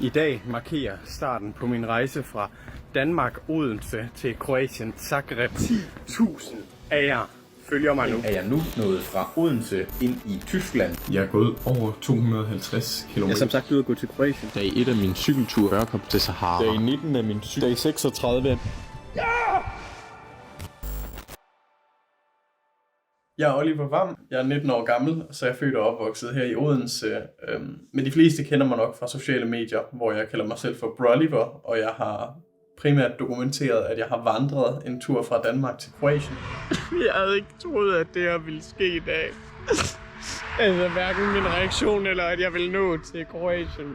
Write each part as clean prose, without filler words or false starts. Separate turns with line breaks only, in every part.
I dag markerer starten på min rejse fra Danmark, Odense til Kroatien, Zagreb. 10.000 af jer følger mig nu.
Er jeg nu nået fra Odense ind i Tyskland?
Jeg er gået over 250 km.
Jeg er som sagt ude at gå til Kroatien.
Dag 1 af min cykeltur Ørkop til Sahara.
Dag 19 af min cykel. Dag 36.
Jeg er Oliver Vam, jeg er 19 år gammel, så jeg er født og opvokset her i Odense. Men de fleste kender mig nok fra sociale medier, hvor jeg kalder mig selv for Broliver, og jeg har primært dokumenteret, at jeg har vandret en tur fra Danmark til Kroatien.
Jeg havde ikke troet, at det her ville ske i dag. Altså hverken min reaktion, eller at jeg ville nå til Kroatien.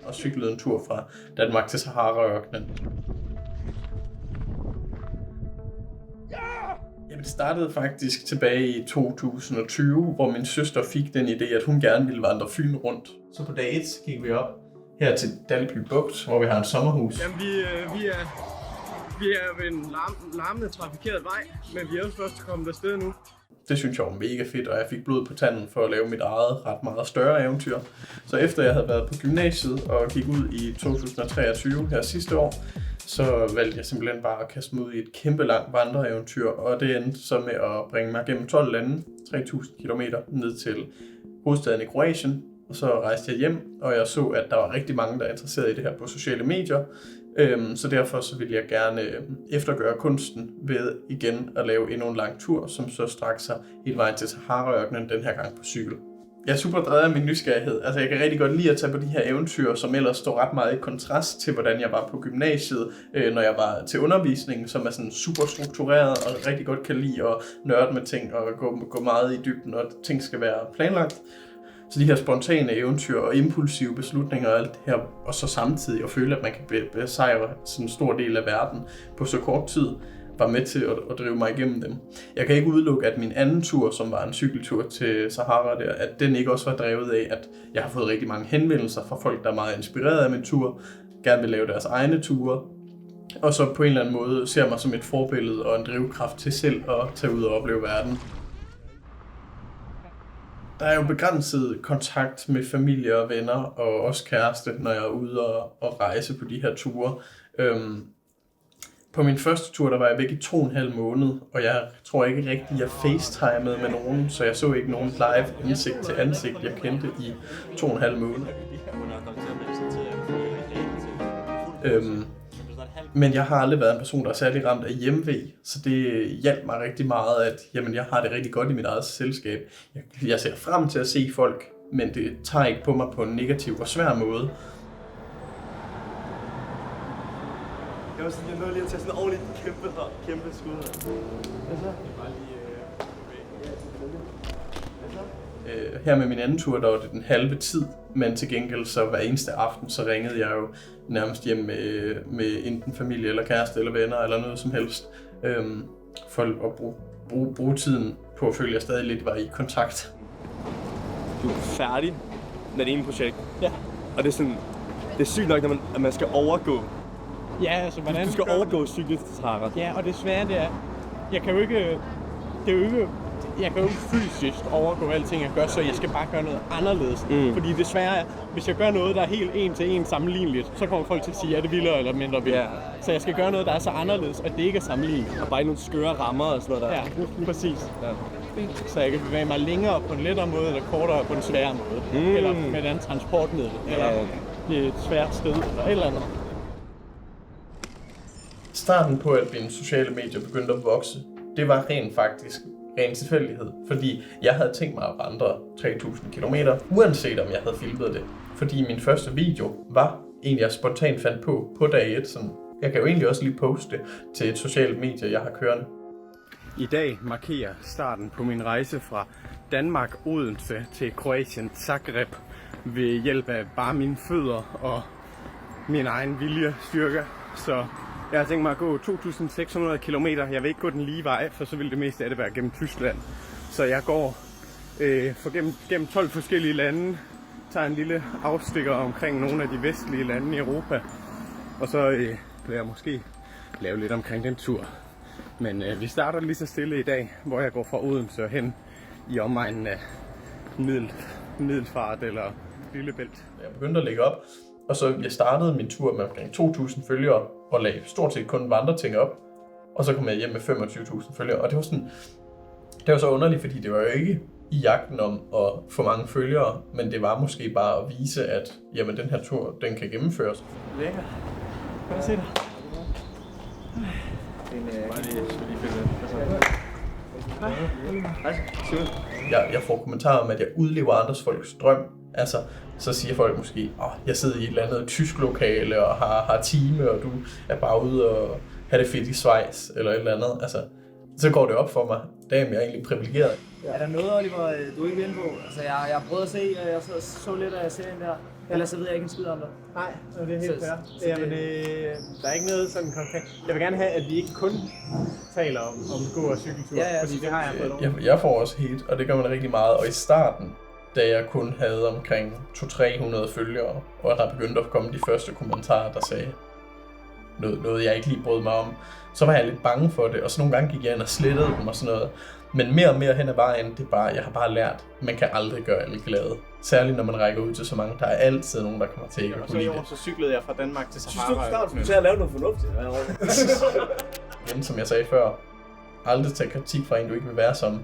Og cyklede en tur fra Danmark til Sahara-ørkenen. Jamen, det startede faktisk tilbage i 2020, hvor min søster fik den idé, at hun gerne ville vandre Fyn rundt. Så på dag 1 gik vi op her til Dalby Bugt, hvor vi har et sommerhus.
Jamen, vi er ved en larmende trafikeret vej, men vi er også først kommet afsted nu.
Det synes jeg var mega fedt, og jeg fik blod på tanden for at lave mit eget ret meget større eventyr. Så efter jeg havde været på gymnasiet og gik ud i 2023 her sidste år, så valgte jeg simpelthen bare at kaste mig ud i et kæmpe langt vandreeventyr, og det endte så med at bringe mig gennem 12 lande, 3.000 km ned til hovedstaden i Kroatien. Og så rejste jeg hjem, og jeg så, at der var rigtig mange, der er interesseret i det her på sociale medier. Så derfor så ville jeg gerne eftergøre kunsten ved igen at lave endnu en lang tur, som så strak sig hele vejen til Sahara-ørkenen, den her gang på cykel. Jeg er super drevet af min nysgerrighed. Altså, jeg kan rigtig godt lide at tage på de her eventyr, som ellers står ret meget i kontrast til, hvordan jeg var på gymnasiet, når jeg var til undervisning, som er sådan super struktureret og rigtig godt kan lide at nørde med ting og gå meget i dybden, og ting skal være planlagt. Så de her spontane eventyr og impulsive beslutninger og alt det her, og så samtidig at føle, at man kan besejre sådan en stor del af verden på så kort tid, var med til at drive mig igennem dem. Jeg kan ikke udelukke, at min anden tur, som var en cykeltur til Sahara der, at den ikke også var drevet af, at jeg har fået rigtig mange henvendelser fra folk, der er meget inspireret af min tur, gerne vil lave deres egne ture, og så på en eller anden måde ser mig som et forbillede og en drivkraft til selv at tage ud og opleve verden. Der er jo begrænset kontakt med familie og venner, og også kæreste, når jeg er ude og rejse på de her ture. På min første tur, der var jeg væk i 2,5 måneder, og jeg tror ikke rigtig, jeg facetimede med nogen, så jeg så ikke nogen live ansigt til ansigt, jeg kendte i 2,5 måneder. Men jeg har aldrig været en person, der er særlig ramt af hjemve, så det hjalp mig rigtig meget, at jamen, jeg har det rigtig godt i mit eget selskab. Jeg ser frem til at se folk, men det tager ikke på mig på en negativ og svær måde.
Jeg nåede lige at tage sådan en ordentligt kæmpe skud.
Her med min anden tur, der var det den halve tid, men til gengæld så hver eneste aften, så ringede jeg jo nærmest hjem med enten familie eller kæreste eller venner eller noget som helst, for at bruge tiden på at føle, at jeg stadig lidt var i kontakt.
Du er færdig med det ene projekt. Ja. Og det er sådan, det er sygt nok, at man skal overgå.
Ja, altså hvordan
du skal overgå cyklet til Sahara.
Ja, og det svære det er, jeg kan jo ikke fysisk overgå alting jeg gør, så jeg skal bare gøre noget anderledes. Fordi det svære er, hvis jeg gør noget, der er helt en til en sammenligneligt, så kommer folk til at sige, er det vildere eller mindre vildt. Ja. Så jeg skal gøre noget, der er så anderledes, at det ikke er sammenligneligt.
Og bare nogle skøre rammer og sådan noget der.
Ja, præcis. Ja. Så jeg kan bevæge mig længere på en lettere måde, eller kortere på en sværere måde. Eller med et andet transportmiddel, eller et svært sted, eller et eller andet.
Starten på, at mine sociale medier begyndte at vokse, det var rent faktisk ren tilfældighed, fordi jeg havde tænkt mig at vandre 3.000 km, uanset om jeg havde filmet det. Fordi min første video var en, jeg spontant fandt på dag 1. Sådan. Jeg kan jo egentlig også lige poste til et socialt medie, jeg har kørende.
I dag markerer starten på min rejse fra Danmark, Odense til Kroatien, Zagreb, ved hjælp af bare mine fødder og min egen viljestyrke. Så jeg har tænkt mig at gå 2.600 km. Jeg vil ikke gå den lige vej, for så vil det meste af det være gennem Tyskland. Så jeg går gennem 12 forskellige lande, tager en lille afstikker omkring nogle af de vestlige lande i Europa. Og så vil jeg måske lave lidt omkring den tur. Men vi starter lige så stille i dag, hvor jeg går fra Odense og hen i omegnen af Middelfart eller Lillebælt.
Jeg begyndte at lægge op, og så jeg startede min tur med omkring 2.000 følgere, og lagde stort set kun vandreting op, og så kom jeg hjem med 25.000 følgere, og det var så underligt, fordi det var jo ikke i jagten om at få mange følgere, men det var måske bare at vise, at jamen, den her tur, den kan gennemføres.
Lækker. Kan du se det?
Jeg får kommentarer om, at jeg udlever andres folks drøm. Altså, så siger folk måske, jeg sidder i et eller andet tysk lokale og har time, og du er bare ude og have det fedt i Schweiz, eller et eller andet. Altså, så går det op for mig. Damn, jeg er egentlig privilegeret.
Er der noget, Oliver, du ikke vil inde på? Altså, jeg har prøvet at se, jeg så lidt af serien der. Ellers så ved jeg ikke en skid om det.
Nej, det er helt fair. Jamen, der er ikke noget sådan konkret. Jeg vil gerne have, at vi ikke kun taler om gå- og cykeltur, fordi det har jeg fået lov.
Jeg får også hate, og det gør man rigtig meget. Og i starten, da jeg kun havde omkring 200-300 følgere, og der begyndte at komme de første kommentarer, der sagde noget jeg ikke lige brød mig om, så var jeg lidt bange for det, og så nogle gange gik jeg ind og slettede dem og sådan noget. Men mere og mere hen ad vejen, jeg har bare lært, man kan aldrig gøre alle glade. Særligt når man rækker ud til så mange, der er altid nogen, der kommer til ikke at kunne lide det.
Så cyklede jeg fra Danmark til Sahara.
Synes du snart, du skulle til at lave noget fornuftigt?
Igen, som jeg sagde før, aldrig tage kritik fra en, du ikke vil være som.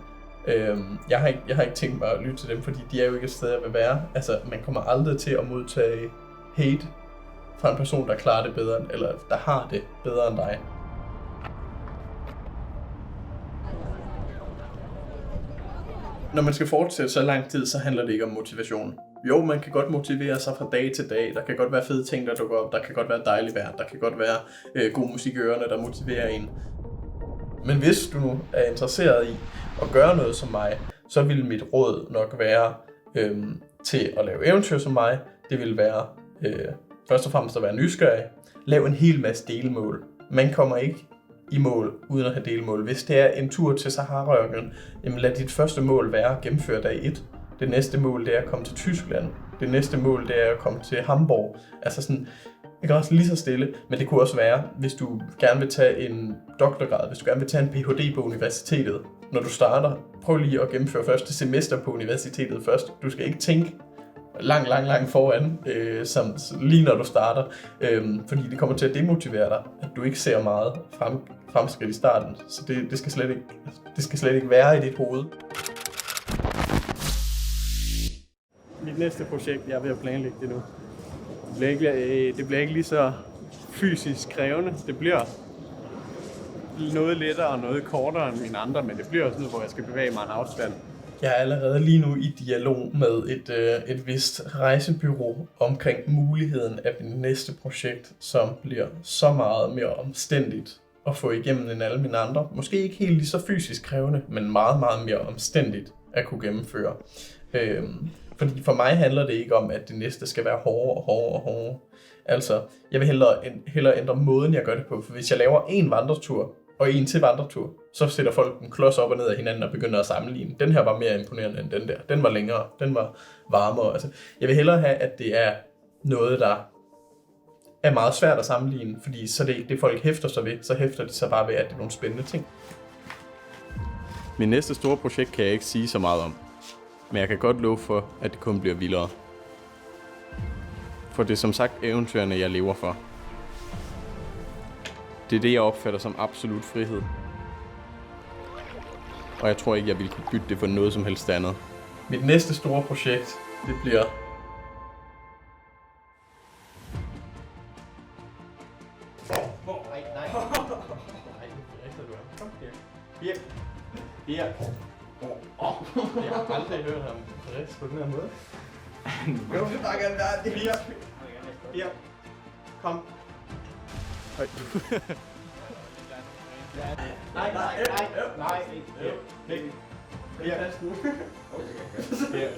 Jeg har ikke tænkt mig at lytte til dem, fordi de er jo ikke et sted, jeg vil være. Altså, man kommer aldrig til at modtage hate fra en person, der klarer det bedre, eller der har det bedre end dig. Når man skal fortsætte så lang tid, så handler det ikke om motivation. Jo, man kan godt motivere sig fra dag til dag. Der kan godt være fede ting, der dukker op. Der kan godt være dejligt vejr. Der kan godt være god musik i ørerne, der motiverer en. Men hvis du nu er interesseret i at gøre noget som mig, så vil mit råd nok være til at lave eventyr som mig. Det vil være først og fremmest at være nysgerrig. Lav en hel masse delmål. Man kommer ikke i mål uden at have delmål. Hvis det er en tur til Sahara-ørkenen, jamen lad dit første mål være at gennemføre dag 1. Det næste mål, det er at komme til Tyskland. Det næste mål, det er at komme til Hamburg. Altså sådan, det kan også lige så stille, men det kunne også være, hvis du gerne vil tage en doktorgrad, hvis du gerne vil tage en Ph.D. på universitetet. Når du starter, prøv lige at gennemføre første semester på universitetet først. Du skal ikke tænke langt foran, lige når du starter, fordi det kommer til at demotivere dig, at du ikke ser meget fremskridt i starten, så det skal slet ikke være i dit hoved.
Mit næste projekt, jeg er ved at planlægge det nu. Det bliver ikke lige så fysisk krævende. Det bliver noget lettere og noget kortere end mine andre, men det bliver også noget, hvor jeg skal bevæge mig en afstand.
Jeg er allerede lige nu i dialog med et vist rejsebyrå omkring muligheden af mit næste projekt, som bliver så meget mere omstændigt at få igennem end alle mine andre. Måske ikke helt lige så fysisk krævende, men meget, meget mere omstændigt at kunne gennemføre. Fordi for mig handler det ikke om, at det næste skal være hårdere. Altså, jeg vil hellere ændre måden, jeg gør det på. For hvis jeg laver en vandretur, og en til vandretur, så sætter folk en klods op og ned af hinanden og begynder at sammenligne. Den her var mere imponerende end den der. Den var længere. Den var varmere. Altså, jeg vil hellere have, at det er noget, der er meget svært at sammenligne, fordi så det er ikke det, folk hæfter sig ved. Så hæfter de sig bare ved, at det er nogle spændende ting.
Min næste store projekt kan jeg ikke sige så meget om. Men jeg kan godt love for, at det kun bliver vildere. For det er som sagt eventyrene, jeg lever for. Det er det, jeg opfatter som absolut frihed. Og jeg tror ikke, jeg ville kunne bytte det for noget som helst andet.
Mit næste store projekt, det bliver... Birk. Jeg har aldrig hørt ham frisk på den her måde. Jo, det er bare gerne være det. Birk. Kom. Nej. Birk.